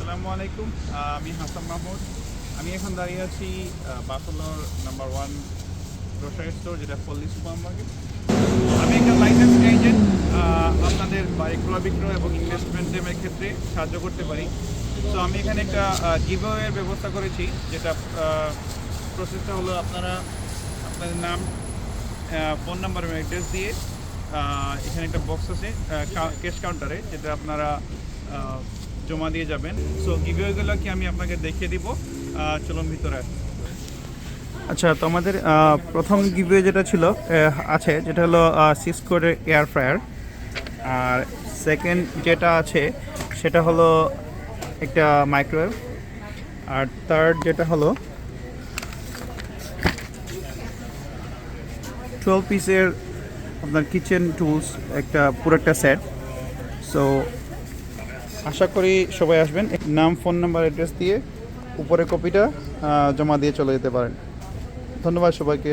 আসসালামু আলাইকুম। আমি হাসান মাহমুদ। আমি এখন দাঁড়িয়ে আছি বাফেলোর নাম্বার 1 গ্রোসারি স্টোর, যেটা পল্লী সুপার মার্কেট। আমি একটা লাইসেন্স এজেন্ট। আপনাদের বাড়ি ক্রয় বিক্রয় এবং ইনভেস্টমেন্টের ক্ষেত্রে সাহায্য করতে পারি। তো আমি এখানে একটা গিভওয়ের ব্যবস্থা করেছি, যেটা প্রসেসটা হলো আপনাদের নাম, ফোন নাম্বার এবং অ্যাড্রেস দিয়ে এখানে একটা বক্স আছে ক্যাশ কাউন্টারে, যেটা আপনারা জমা দিয়ে যাবেন। সো গিভওয়েগুলো কি আমি আপনাকে দেখিয়ে দিব। চলুন ভিতরে। আচ্ছা, তো আমাদের প্রথম গিভওয়ে যেটা ছিল আছে, যেটা হলো সিসকোর এয়ার ফ্রায়ার। আর সেকেন্ড যেটা আছে সেটা হলো একটা মাইক্রোওয়েভ। আর থার্ড যেটা হলো 12 পিসের আপনার কিচেন টুলস, একটা পুরো একটা সেট। সো আশা করি সবাই আসবেন। নাম, ফোন নাম্বার, অ্যাড্রেস দিয়ে উপরে কপিটা জমা দিয়ে চলে যেতে পারেন। ধন্যবাদ সবাইকে।